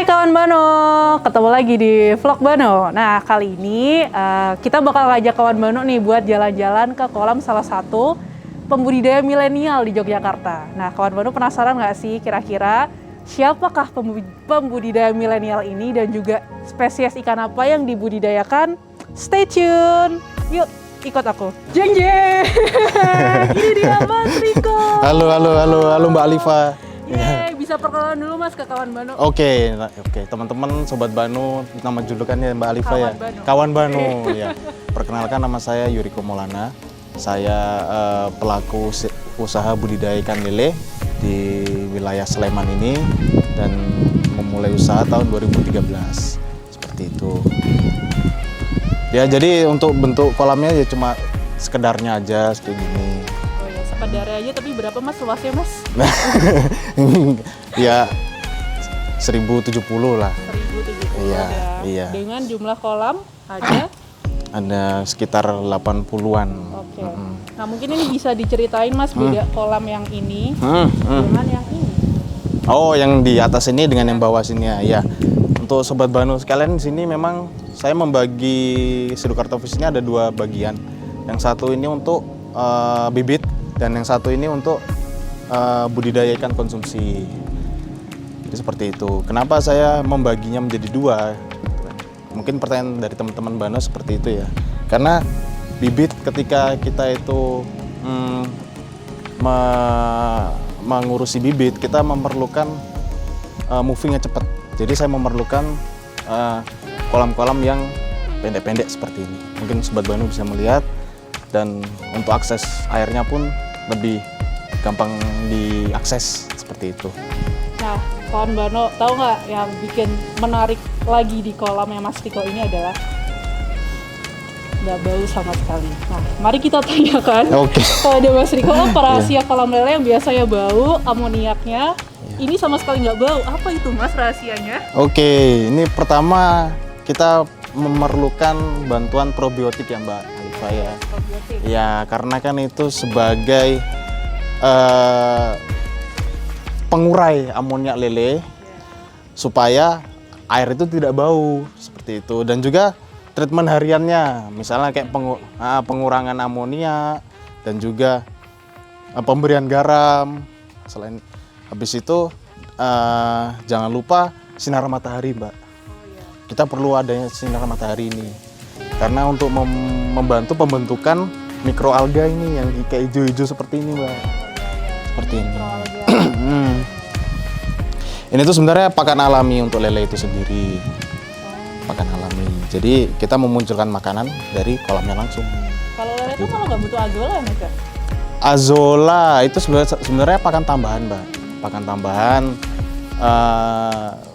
Hai kawan Bano, ketemu lagi di vlog Bano. Nah kali ini kita bakal ngajak kawan Bano nih buat jalan-jalan ke kolam salah satu pembudidaya milenial di Yogyakarta. Nah kawan Bano penasaran nggak sih kira-kira siapakah pembudidaya milenial ini dan juga spesies ikan apa yang dibudidayakan? Stay tune, yuk ikut aku. Jeng jeng, ini dia Mas Riko. Halo Mbak Alifa. Yeay, bisa perkenalan dulu Mas ke kawan Bano. Oke, teman-teman sobat Bano, nama julukannya Mbak Alifa ya. Kawan Bano ya. Perkenalkan nama saya Yuriko Maulana. Saya pelaku usaha budidaya ikan lele di wilayah Sleman ini dan memulai usaha tahun 2013. Seperti itu. Ya, jadi untuk bentuk kolamnya ya cuma sekedarnya aja seperti gini. Sekedarnya aja, tapi berapa Mas luasnya Mas? Ya 1070 lah. 1070 iya, ya. Iya. Dengan jumlah kolam ada sekitar 80-an. Oke. Nah mungkin ini bisa diceritain Mas beda kolam yang ini dengan yang ini. Oh, yang di atas ini dengan yang bawah sini ya. Untuk sobat Bano sekalian, di sini memang saya membagi Sidokarto Fish ini ada dua bagian. Yang satu ini untuk bibit dan yang satu ini untuk budidaya ikan konsumsi. Jadi seperti itu. Kenapa saya membaginya menjadi dua? Mungkin pertanyaan dari teman-teman Bano seperti itu ya. Karena bibit ketika kita itu mengurusi bibit, kita memerlukan movingnya cepat. Jadi saya memerlukan kolam-kolam yang pendek-pendek seperti ini. Mungkin sobat Bano bisa melihat. Dan untuk akses airnya pun lebih gampang diakses seperti itu. Nah, kawan Bano tahu nggak yang bikin menarik lagi di kolamnya Mas Riko ini adalah nggak bau sama sekali. Nah, mari kita tanyakan kepada Mas Riko apa rahasia kolam lele yang biasanya bau, amoniaknya ini sama sekali nggak bau. Apa itu Mas rahasianya? Oke, ini pertama kita memerlukan bantuan probiotik ya Mbak Alifa ya. Probiotik. Ya, karena kan itu sebagai pengurai amoniak lele supaya air itu tidak bau seperti itu, dan juga treatment hariannya misalnya kayak pengurangan amoniak dan juga pemberian garam. Selain habis itu jangan lupa sinar matahari Mbak. Kita perlu adanya sinar matahari ini karena untuk membantu pembentukan mikroalga ini yang kayak hijau-hijau seperti ini Mbak. Seperti ini. Ini tuh sebenarnya pakan alami untuk lele itu sendiri. Pakan alami. Jadi kita memunculkan makanan dari kolamnya langsung. Kalau lele itu kalau nggak butuh azola ya Mas? Azola itu sebenarnya pakan tambahan Mbak. Pakan tambahan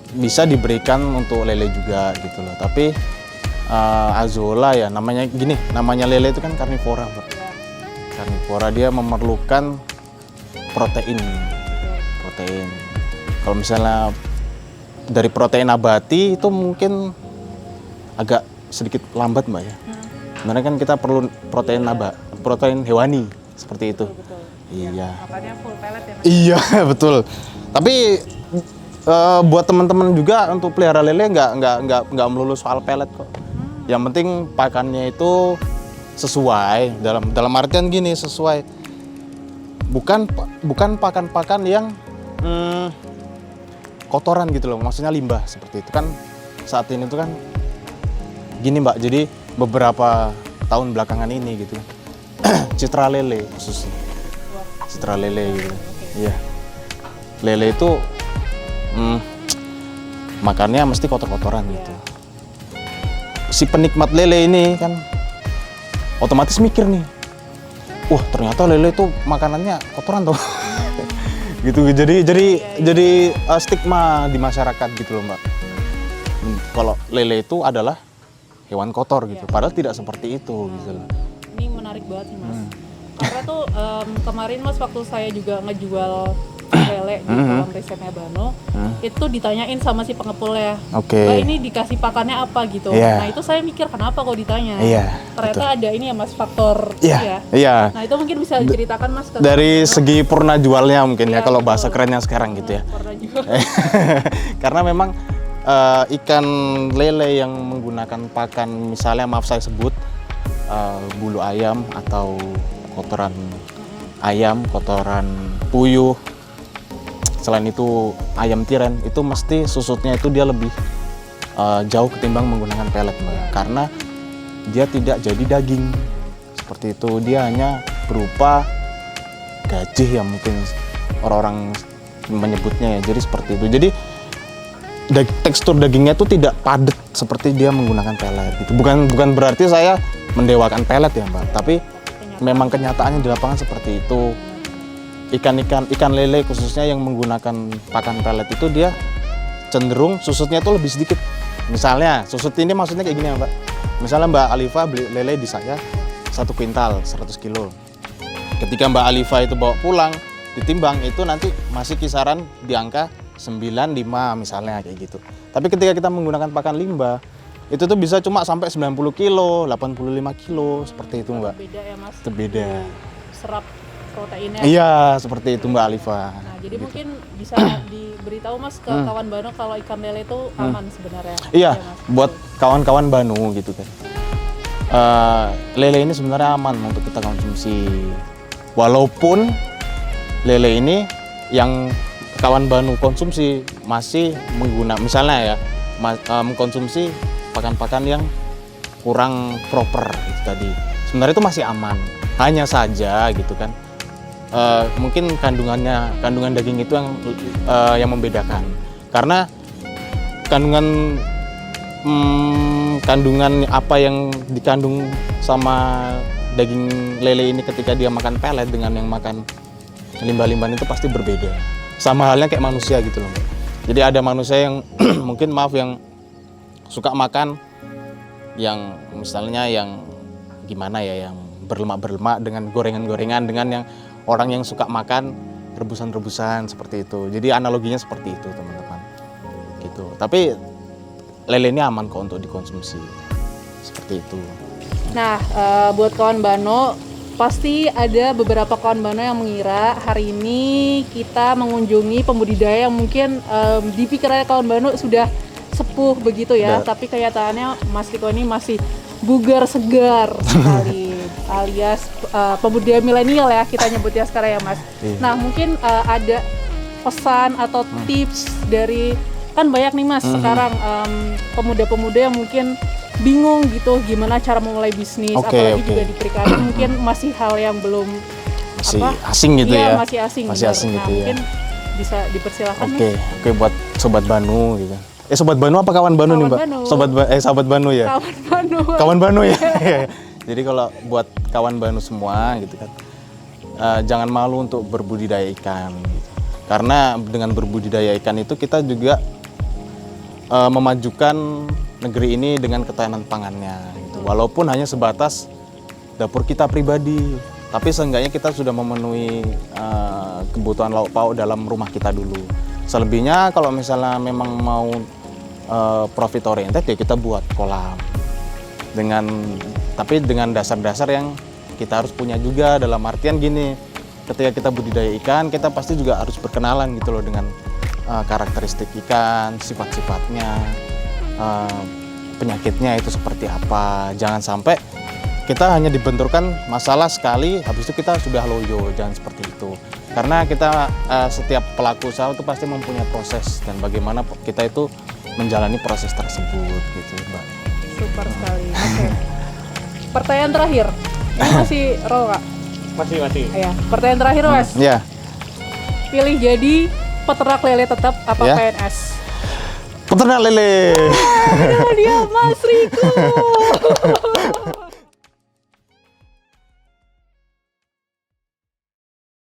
bisa diberikan untuk lele juga gitu loh. Tapi azola ya namanya gini, namanya lele itu kan karnivora Mbak. Karnivora, dia memerlukan protein. Kalau misalnya dari protein nabati itu mungkin agak sedikit lambat Mbak ya. Sebenarnya kan kita perlu protein hewani seperti itu. Betul. Iya. Makanya full pellet ya Mas? Iya betul. Tapi buat teman-teman juga untuk pelihara lele nggak melulu soal pelet kok. Yang penting pakannya itu sesuai, dalam artian gini, sesuai. Bukan pakan-pakan yang kotoran gitu loh, maksudnya limbah seperti itu kan. Saat ini tuh kan gini Mbak, jadi beberapa tahun belakangan ini gitu citra lele khususnya, citra lele gitu. Iya, lele itu makannya mesti kotor-kotoran gitu. Si penikmat lele ini kan otomatis mikir nih, wah ternyata lele itu makanannya kotoran tuh. Gitu. Jadi stigma di masyarakat gitu loh Mbak. Kalau lele itu adalah hewan kotor gitu. Padahal tidak seperti itu gitu loh. Ini menarik banget nih Mas. Karena tuh kemarin Mas waktu saya juga ngejual lele di kolam risetnya Bano, itu ditanyain sama si pengepulnya, Mbak ini dikasih pakannya apa gitu. Nah itu saya mikir kenapa kok ditanya. Ternyata ada ini ya Mas, faktor ya. Nah itu mungkin bisa diceritakan Mas dari segi purna jualnya mungkin ya kalau bahasa kerennya sekarang gitu ya. Purna jual. Karena memang ikan lele yang menggunakan pakan, misalnya maaf saya sebut bulu ayam atau kotoran ayam, kotoran puyuh, selain itu ayam tiren, itu mesti susutnya itu dia lebih jauh ketimbang menggunakan pelet, Mbak. Karena dia tidak jadi daging seperti itu, dia hanya berupa gajih yang mungkin orang-orang menyebutnya ya. Jadi seperti itu. Jadi tekstur dagingnya itu tidak padat seperti dia menggunakan pelet. Gitu. Bukan berarti saya mendewakan pelet ya, Mbak. Tapi memang kenyataannya di lapangan seperti itu. Ikan lele khususnya yang menggunakan pakan pelet itu dia cenderung susutnya itu lebih sedikit. Misalnya susut ini maksudnya kayak gini ya, Mbak. Misalnya Mbak Alifa beli lele di saya 1 kuintal 100 kilo. Ketika Mbak Alifa itu bawa pulang, ditimbang itu nanti masih kisaran di angka 95 misalnya kayak gitu. Tapi ketika kita menggunakan pakan limbah, itu tuh bisa cuma sampai 90 kilo, 85 kilo, seperti itu, Mbak. Beda ya, Mas. Itu beda. Serap proteinnya. Iya, seperti itu, Mbak Alifa. Nah, jadi Gitu. mungkin bisa diberitahu Mas ke kawan Bano kalau ikan lele itu aman sebenarnya. Iya, Ya, Mas. buat kawan-kawan Banu gitu kan. Lele ini sebenarnya aman untuk kita konsumsi. Walaupun lele ini yang kawan Banu konsumsi masih menggunakan, misalnya ya, mengkonsumsi pakan-pakan yang kurang proper itu tadi. Sebenarnya itu masih aman. Hanya saja gitu kan. Mungkin kandungan daging itu yang membedakan. Karena kandungan apa yang dikandung sama daging lele ini ketika dia makan pelet dengan yang makan limbah-limbah itu pasti berbeda. Sama halnya kayak manusia gitu loh, Mbak. Jadi ada manusia yang mungkin yang suka makan yang misalnya yang gimana ya, yang berlemak-berlemak dengan gorengan-gorengan, dengan yang orang yang suka makan rebusan-rebusan seperti itu. Jadi analoginya seperti itu, teman-teman. Gitu. Tapi lele ini aman kok untuk dikonsumsi. Seperti itu. Nah, buat kawan Bano, pasti ada beberapa kawan Bano yang mengira hari ini kita mengunjungi pembudidaya yang mungkin di pikirannya kawan Bano sudah sepuh begitu ya, tapi kenyataannya Mas Riko ini masih bugar segar sekali, alias pembudidaya milenial ya kita nyebutnya sekarang ya, Mas. Nah, mungkin ada pesan atau tips dari, kan banyak nih Mas sekarang pemuda-pemuda yang mungkin bingung gitu gimana cara memulai bisnis, apalagi juga di perikanan mungkin masih hal yang belum asing gitu ya. Masih asing gitu ya. Mungkin bisa dipersilakan. Oke, buat sobat Banu gitu. Sobat Banu apa kawan Banu nih, Mbak? Banu. Sahabat Banu ya. Kawan Banu ya. Jadi kalau buat kawan Banu semua gitu kan, jangan malu untuk berbudidaya ikan. Gitu. Karena dengan berbudidaya ikan itu kita juga memajukan negeri ini dengan ketahanan pangannya. Gitu. Walaupun hanya sebatas dapur kita pribadi, tapi seenggaknya kita sudah memenuhi kebutuhan lauk pauk dalam rumah kita dulu. Selebihnya kalau misalnya memang mau profit oriented ya kita buat kolam tapi dengan dasar-dasar yang kita harus punya juga, dalam artian gini, ketika kita budidaya ikan kita pasti juga harus berkenalan gitu loh dengan karakteristik ikan, sifat-sifatnya, penyakitnya itu seperti apa. Jangan sampai kita hanya dibenturkan masalah sekali habis itu kita sudah loyo, jangan seperti itu. Karena kita setiap pelaku usaha itu pasti mempunyai proses dan bagaimana kita itu menjalani proses tersebut gitu, Mbak. Super sekali. Oke. Pertanyaan terakhir. Ini masih roll, Kak? Masih. Iya. Pertanyaan terakhir, Mas. Iya. Pilih jadi peternak lele tetap apa Ya. PNS? Peternak lele. Dia Mas Riko.